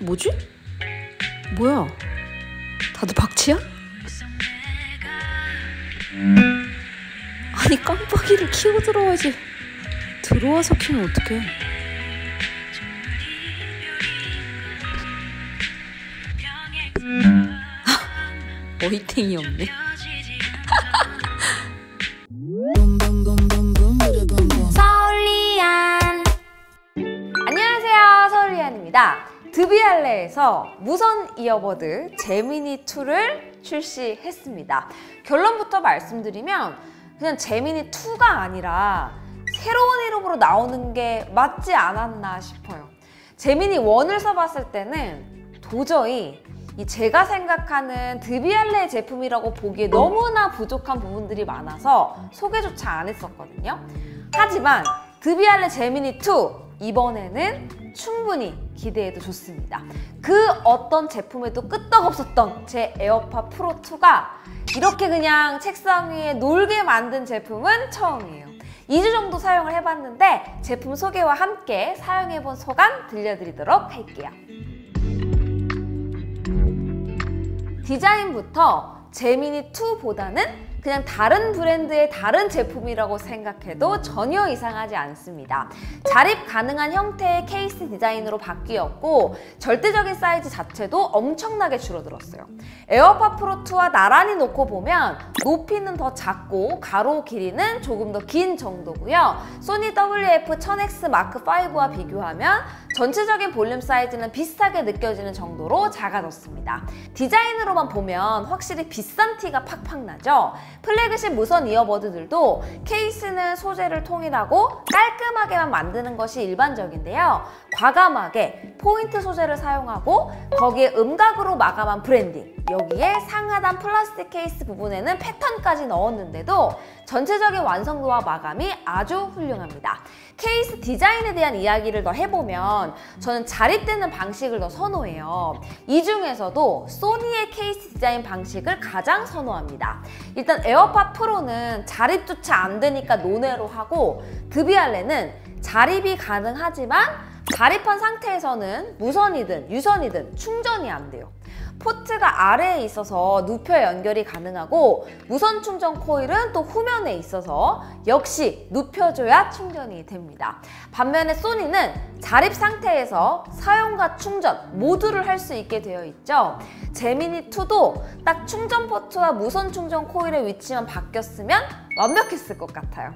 뭐지? 뭐야? 다들 박치야? 아니 깜빡이를 켜고 들어와야지. 들어와서 키면 어떡해. 어이탱이 없네. 서울리안. 안녕하세요, 서울리안입니다. 드비알레에서 무선 이어버드 제미니2를 출시했습니다. 결론부터 말씀드리면 그냥 제미니2가 아니라 새로운 이름으로 나오는 게 맞지 않았나 싶어요. 제미니1을 써봤을 때는 도저히 제가 생각하는 드비알레 제품이라고 보기에 너무나 부족한 부분들이 많아서 소개조차 안 했었거든요. 하지만 드비알레 제미니2 이번에는 충분히 기대해도 좋습니다. 그 어떤 제품에도 끄떡없었던 제 에어팟 프로2가 이렇게 그냥 책상 위에 놀게 만든 제품은 처음이에요. 2주 정도 사용을 해봤는데 제품 소개와 함께 사용해본 소감 들려드리도록 할게요. 디자인부터 제미니2보다는 그냥 다른 브랜드의 다른 제품이라고 생각해도 전혀 이상하지 않습니다. 자립 가능한 형태의 케이스 디자인으로 바뀌었고 절대적인 사이즈 자체도 엄청나게 줄어들었어요. 에어팟 프로2와 나란히 놓고 보면 높이는 더 작고 가로 길이는 조금 더 긴 정도고요. 소니 WF-1000X 마크5와 비교하면 전체적인 볼륨 사이즈는 비슷하게 느껴지는 정도로 작아졌습니다. 디자인으로만 보면 확실히 비싼 티가 팍팍 나죠? 플래그십 무선 이어버드들도 케이스는 소재를 통일하고 깔끔하게만 만드는 것이 일반적인데요. 과감하게 포인트 소재를 사용하고 거기에 음각으로 마감한 브랜딩, 여기에 상하단 플라스틱 케이스 부분에는 패턴까지 넣었는데도 전체적인 완성도와 마감이 아주 훌륭합니다. 케이스 디자인에 대한 이야기를 더 해보면 저는 자립되는 방식을 더 선호해요. 이 중에서도 소니의 케이스 디자인 방식을 가장 선호합니다. 일단 에어팟 프로는 자립조차 안 되니까 논외로 하고 드비알레는 자립이 가능하지만 자립한 상태에서는 무선이든 유선이든 충전이 안 돼요. 포트가 아래에 있어서 눕혀 연결이 가능하고 무선 충전 코일은 또 후면에 있어서 역시 눕혀줘야 충전이 됩니다. 반면에 소니는 자립 상태에서 사용과 충전 모두를 할 수 있게 되어 있죠. 제미니2도 딱 충전 포트와 무선 충전 코일의 위치만 바뀌었으면 완벽했을 것 같아요.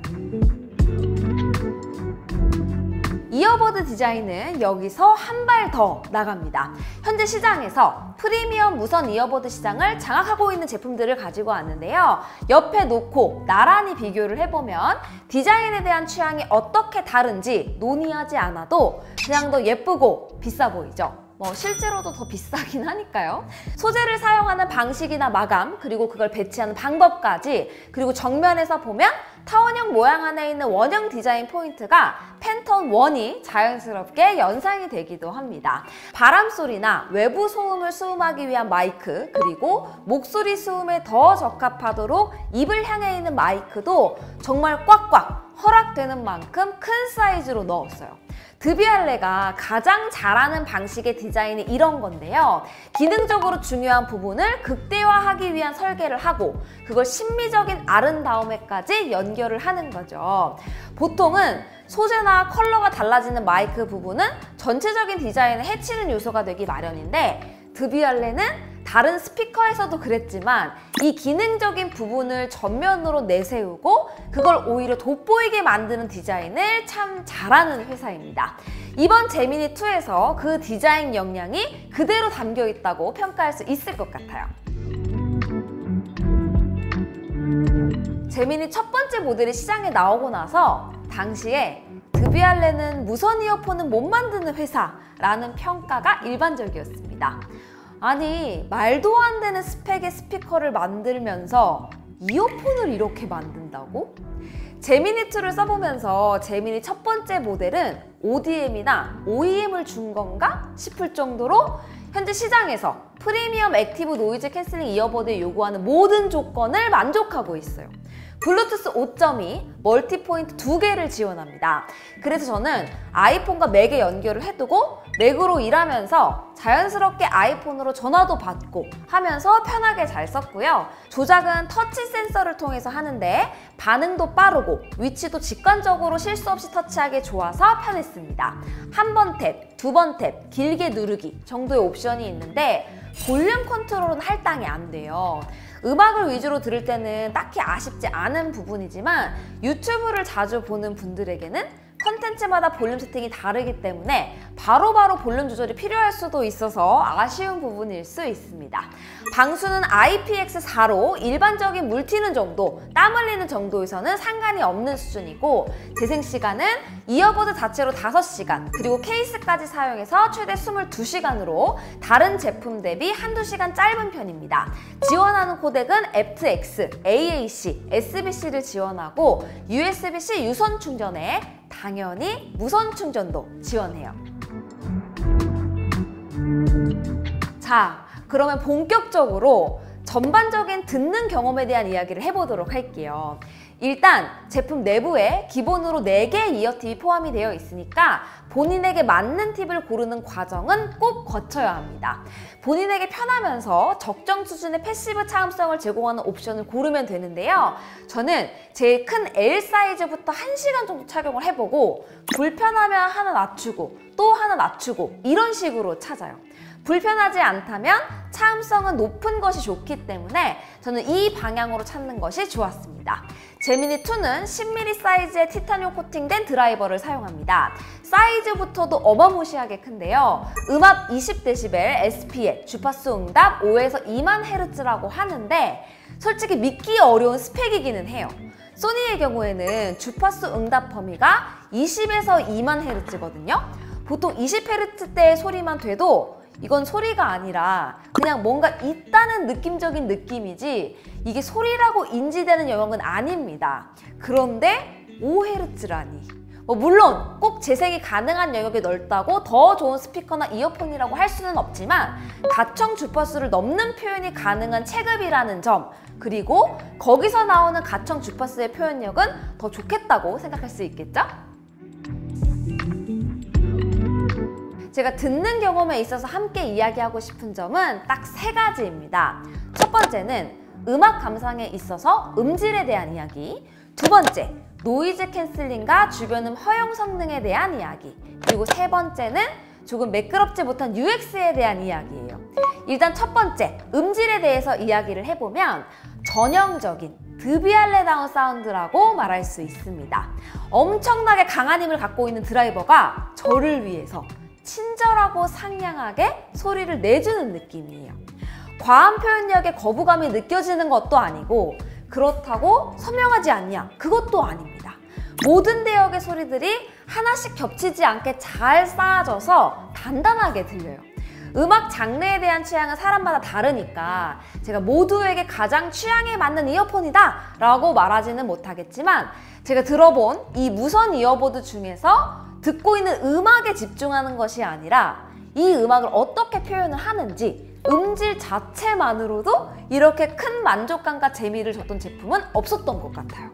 이어버드 디자인은 여기서 한 발 더 나갑니다. 현재 시장에서 프리미엄 무선 이어버드 시장을 장악하고 있는 제품들을 가지고 왔는데요. 옆에 놓고 나란히 비교를 해보면 디자인에 대한 취향이 어떻게 다른지 논의하지 않아도 그냥 더 예쁘고 비싸 보이죠? 실제로도 더 비싸긴 하니까요. 소재를 사용하는 방식이나 마감, 그리고 그걸 배치하는 방법까지, 그리고 정면에서 보면 타원형 모양 안에 있는 원형 디자인 포인트가 팬톤 1이 자연스럽게 연상이 되기도 합니다. 바람 소리나 외부 소음을 수음하기 위한 마이크, 그리고 목소리 수음에 더 적합하도록 입을 향해 있는 마이크도 정말 꽉꽉 허락되는 만큼 큰 사이즈로 넣었어요. 드비알레가 가장 잘하는 방식의 디자인이 이런 건데요. 기능적으로 중요한 부분을 극대화하기 위한 설계를 하고 그걸 심미적인 아름다움에까지 연결을 하는 거죠. 보통은 소재나 컬러가 달라지는 마이크 부분은 전체적인 디자인을 해치는 요소가 되기 마련인데 드비알레는 다른 스피커에서도 그랬지만 이 기능적인 부분을 전면으로 내세우고 그걸 오히려 돋보이게 만드는 디자인을 참 잘하는 회사입니다. 이번 제미니2에서 그 디자인 역량이 그대로 담겨 있다고 평가할 수 있을 것 같아요. 제미니 첫 번째 모델이 시장에 나오고 나서 당시에 드비알레는 무선 이어폰은 못 만드는 회사라는 평가가 일반적이었습니다. 아니, 말도 안 되는 스펙의 스피커를 만들면서 이어폰을 이렇게 만든다고? 제미니2를 써보면서 제미니 첫 번째 모델은 ODM이나 OEM을 준 건가 싶을 정도로 현재 시장에서 프리미엄 액티브 노이즈 캔슬링 이어버드에 요구하는 모든 조건을 만족하고 있어요. 블루투스 5.2 멀티포인트 2개를 지원합니다. 그래서 저는 아이폰과 맥에 연결을 해두고 맥으로 일하면서 자연스럽게 아이폰으로 전화도 받고 하면서 편하게 잘 썼고요. 조작은 터치 센서를 통해서 하는데 반응도 빠르고 위치도 직관적으로 실수 없이 터치하기 좋아서 편했습니다. 한 번 탭, 두 번 탭, 길게 누르기 정도의 옵션이 있는데 볼륨 컨트롤은 할당이 안 돼요. 음악을 위주로 들을 때는 딱히 아쉽지 않은 부분이지만 유튜브를 자주 보는 분들에게는 컨텐츠마다 볼륨 세팅이 다르기 때문에 바로바로 볼륨 조절이 필요할 수도 있어서 아쉬운 부분일 수 있습니다. 방수는 IPX4로 일반적인 물 튀는 정도, 땀 흘리는 정도에서는 상관이 없는 수준이고 재생시간은 이어버드 자체로 5시간, 그리고 케이스까지 사용해서 최대 22시간으로 다른 제품 대비 한두 시간 짧은 편입니다. 지원하는 코덱은 aptX, AAC, SBC를 지원하고 USB-C 유선 충전에 당연히 무선 충전도 지원해요. 자, 그러면 본격적으로 전반적인 듣는 경험에 대한 이야기를 해보도록 할게요. 일단 제품 내부에 기본으로 4개의 이어팁이 포함이 되어 있으니까 본인에게 맞는 팁을 고르는 과정은 꼭 거쳐야 합니다. 본인에게 편하면서 적정 수준의 패시브 차음성을 제공하는 옵션을 고르면 되는데요. 저는 제일 큰 L 사이즈부터 1시간 정도 착용을 해보고 불편하면 하나 낮추고 또 하나 낮추고 이런 식으로 찾아요. 불편하지 않다면 차음성은 높은 것이 좋기 때문에 저는 이 방향으로 찾는 것이 좋았습니다. 제미니2는 10mm 사이즈의 티타늄 코팅된 드라이버를 사용합니다. 사이즈부터도 어마무시하게 큰데요. 음압 20dB, SPL, 주파수 응답 5에서 2만 Hz라고 하는데 솔직히 믿기 어려운 스펙이기는 해요. 소니의 경우에는 주파수 응답 범위가 20에서 2만 Hz거든요. 보통 20Hz대의 소리만 돼도 이건 소리가 아니라 그냥 뭔가 있다는 느낌적인 느낌이지 이게 소리라고 인지되는 영역은 아닙니다. 그런데 5Hz라니. 물론 꼭 재생이 가능한 영역이 넓다고 더 좋은 스피커나 이어폰이라고 할 수는 없지만 가청 주파수를 넘는 표현이 가능한 체급이라는 점, 그리고 거기서 나오는 가청 주파수의 표현력은 더 좋겠다고 생각할 수 있겠죠? 제가 듣는 경험에 있어서 함께 이야기하고 싶은 점은 딱 3가지입니다. 첫 번째는 음악 감상에 있어서 음질에 대한 이야기, 두 번째, 노이즈 캔슬링과 주변음 허용 성능에 대한 이야기, 그리고 세 번째는 조금 매끄럽지 못한 UX에 대한 이야기예요. 일단 첫 번째, 음질에 대해서 이야기를 해보면 전형적인 드비알레다운 사운드라고 말할 수 있습니다. 엄청나게 강한 힘을 갖고 있는 드라이버가 저를 위해서 친절하고 상냥하게 소리를 내주는 느낌이에요. 과한 표현력에 거부감이 느껴지는 것도 아니고 그렇다고 선명하지 않냐? 그것도 아닙니다. 모든 대역의 소리들이 하나씩 겹치지 않게 잘 쌓아져서 단단하게 들려요. 음악 장르에 대한 취향은 사람마다 다르니까 제가 모두에게 가장 취향에 맞는 이어폰이다 라고 말하지는 못하겠지만 제가 들어본 이 무선 이어버드 중에서 듣고 있는 음악에 집중하는 것이 아니라 이 음악을 어떻게 표현을 하는지 음질 자체만으로도 이렇게 큰 만족감과 재미를 줬던 제품은 없었던 것 같아요.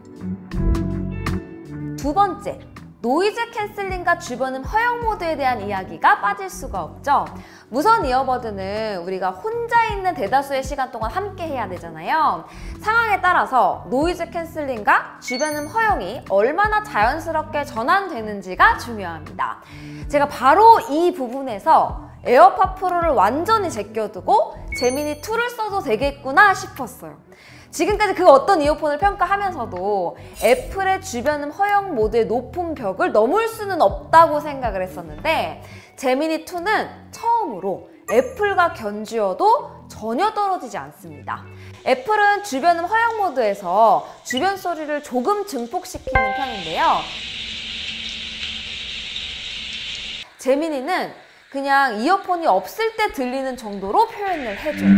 두 번째, 노이즈 캔슬링과 주변음 허용 모드에 대한 이야기가 빠질 수가 없죠. 무선 이어버드는 우리가 혼자 있는 대다수의 시간 동안 함께 해야 되잖아요. 상황에 따라서 노이즈 캔슬링과 주변음 허용이 얼마나 자연스럽게 전환되는지가 중요합니다. 제가 바로 이 부분에서 에어팟 프로를 완전히 제껴두고 제미니2를 써도 되겠구나 싶었어요. 지금까지 그 어떤 이어폰을 평가하면서도 애플의 주변음 허용 모드의 높은 벽을 넘을 수는 없다고 생각을 했었는데 제미니2는 처음으로 애플과 견주어도 전혀 떨어지지 않습니다. 애플은 주변음 허용 모드에서 주변 소리를 조금 증폭시키는 편인데요. 제미니는 그냥 이어폰이 없을 때 들리는 정도로 표현을 해줘요.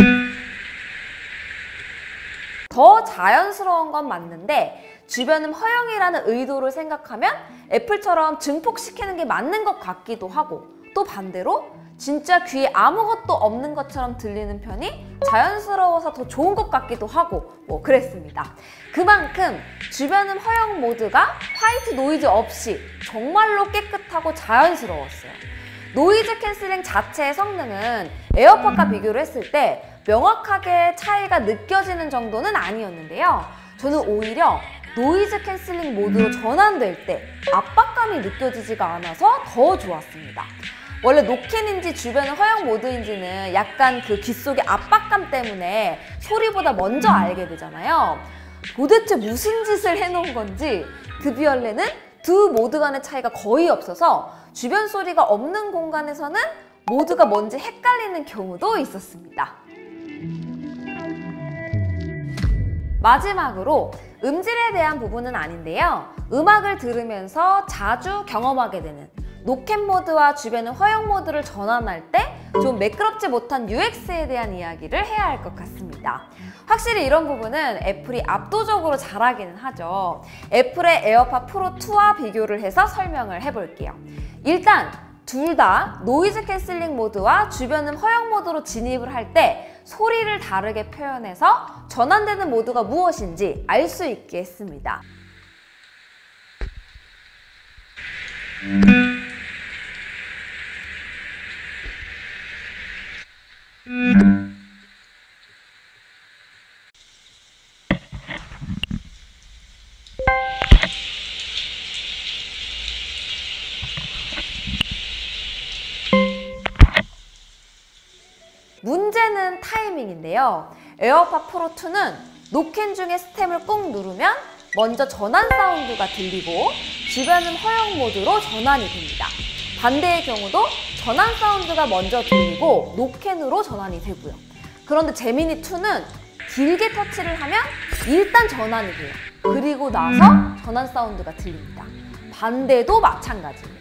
더 자연스러운 건 맞는데 주변음 허용이라는 의도를 생각하면 애플처럼 증폭시키는 게 맞는 것 같기도 하고 또 반대로 진짜 귀에 아무것도 없는 것처럼 들리는 편이 자연스러워서 더 좋은 것 같기도 하고 뭐 그랬습니다. 그만큼 주변음 허용 모드가 화이트 노이즈 없이 정말로 깨끗하고 자연스러웠어요. 노이즈 캔슬링 자체의 성능은 에어팟과 비교를 했을 때 명확하게 차이가 느껴지는 정도는 아니었는데요. 저는 오히려 노이즈 캔슬링 모드로 전환될 때 압박감이 느껴지지가 않아서 더 좋았습니다. 원래 노캔인지 주변은 허용 모드인지는 약간 그 귀 속의 압박감 때문에 소리보다 먼저 알게 되잖아요. 도대체 무슨 짓을 해놓은 건지 드비얼레는 두 모드 간의 차이가 거의 없어서 주변 소리가 없는 공간에서는 모드가 뭔지 헷갈리는 경우도 있었습니다. 마지막으로 음질에 대한 부분은 아닌데요. 음악을 들으면서 자주 경험하게 되는 노캔 모드와 주변은 허용 모드를 전환할 때 좀 매끄럽지 못한 UX에 대한 이야기를 해야 할 것 같습니다. 확실히 이런 부분은 애플이 압도적으로 잘하기는 하죠. 애플의 에어팟 프로 2와 비교를 해서 설명을 해볼게요. 일단 둘 다 노이즈 캔슬링 모드와 주변음 허용 모드로 진입을 할 때 소리를 다르게 표현해서 전환되는 모드가 무엇인지 알 수 있게 했습니다. 문제는 타이밍인데요. 에어팟 프로 2는 노캔 중에 스템을 꾹 누르면 먼저 전환 사운드가 들리고 주변음 허용 모드로 전환이 됩니다. 반대의 경우도 전환 사운드가 먼저 들리고 노캔으로 전환이 되고요. 그런데 제미니 2는 길게 터치를 하면 일단 전환이 돼요. 그리고 나서 전환 사운드가 들립니다. 반대도 마찬가지예요.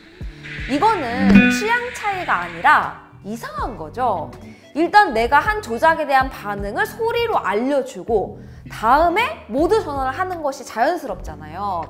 이거는 취향 차이가 아니라 이상한 거죠. 일단 내가 한 조작에 대한 반응을 소리로 알려주고 다음에 모드 전환을 하는 것이 자연스럽잖아요.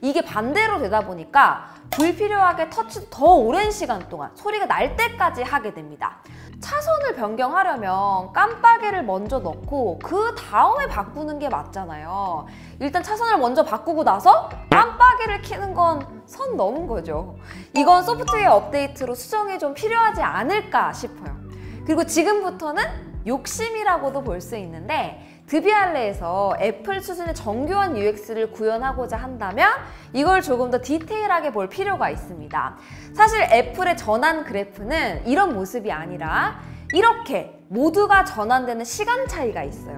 이게 반대로 되다 보니까 불필요하게 터치도 더 오랜 시간 동안 소리가 날 때까지 하게 됩니다. 차선을 변경하려면 깜빡이를 먼저 넣고 그 다음에 바꾸는 게 맞잖아요. 일단 차선을 먼저 바꾸고 나서 깜빡이를 켜는 건 선 넘은 거죠. 이건 소프트웨어 업데이트로 수정이 좀 필요하지 않을까 싶어요. 그리고 지금부터는 욕심이라고도 볼 수 있는데 드비알레에서 애플 수준의 정교한 UX를 구현하고자 한다면 이걸 조금 더 디테일하게 볼 필요가 있습니다. 사실 애플의 전환 그래프는 이런 모습이 아니라 이렇게 모두가 전환되는 시간 차이가 있어요.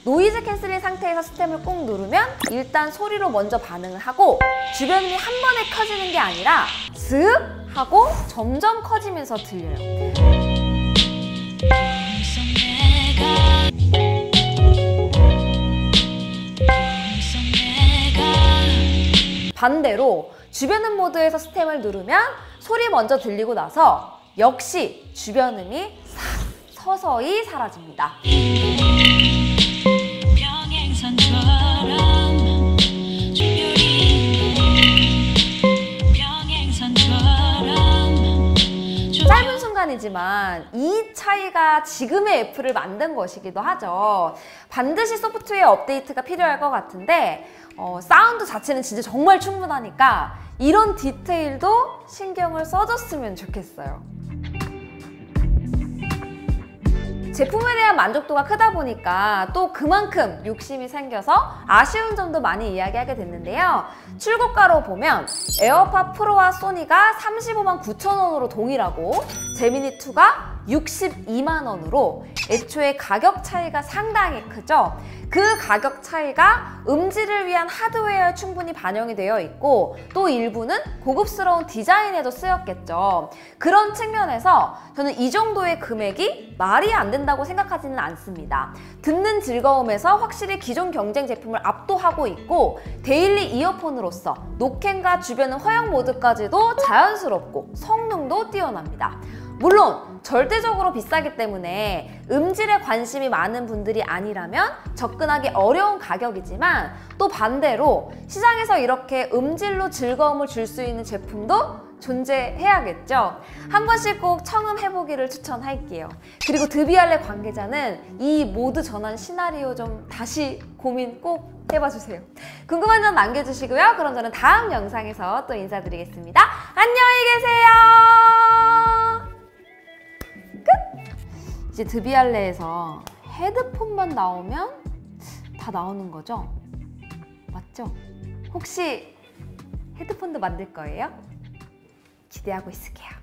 노이즈 캔슬링 상태에서 스템을 꾹 누르면 일단 소리로 먼저 반응을 하고 주변음이 한 번에 커지는 게 아니라 슥 하고 점점 커지면서 들려요. 반대로 주변음 모드에서 스템을 누르면 소리 먼저 들리고 나서 역시 주변음이 서서히 사라집니다. 짧은 순간이지만 이 차이가 지금의 애플을 만든 것이기도 하죠. 반드시 소프트웨어 업데이트가 필요할 것 같은데 사운드 자체는 진짜 정말 충분하니까 이런 디테일도 신경을 써줬으면 좋겠어요. 제품에 대한 만족도가 크다 보니까 또 그만큼 욕심이 생겨서 아쉬운 점도 많이 이야기하게 됐는데요. 출고가로 보면 에어팟 프로와 소니가 35만 9천 원으로 동일하고 제미니 2가 62만 원으로 애초에 가격 차이가 상당히 크죠. 그 가격 차이가 음질을 위한 하드웨어에 충분히 반영이 되어 있고 또 일부는 고급스러운 디자인에도 쓰였겠죠. 그런 측면에서 저는 이 정도의 금액이 말이 안 된다고 생각하지는 않습니다. 듣는 즐거움에서 확실히 기존 경쟁 제품을 압도하고 있고 데일리 이어폰으로서 노캔과 주변음 허용 모드까지도 자연스럽고 성능도 뛰어납니다. 물론 절대적으로 비싸기 때문에 음질에 관심이 많은 분들이 아니라면 접근하기 어려운 가격이지만 또 반대로 시장에서 이렇게 음질로 즐거움을 줄 수 있는 제품도 존재해야겠죠. 한 번씩 꼭 청음해보기를 추천할게요. 그리고 드비알레 관계자는 이 모드 전환 시나리오 좀 다시 고민 꼭 해봐주세요. 궁금한 점 남겨주시고요. 그럼 저는 다음 영상에서 또 인사드리겠습니다. 안녕히 계세요. 끝! 이제 드비알레에서 헤드폰만 나오면 다 나오는 거죠? 맞죠? 혹시 헤드폰도 만들 거예요? 기대하고 있을게요.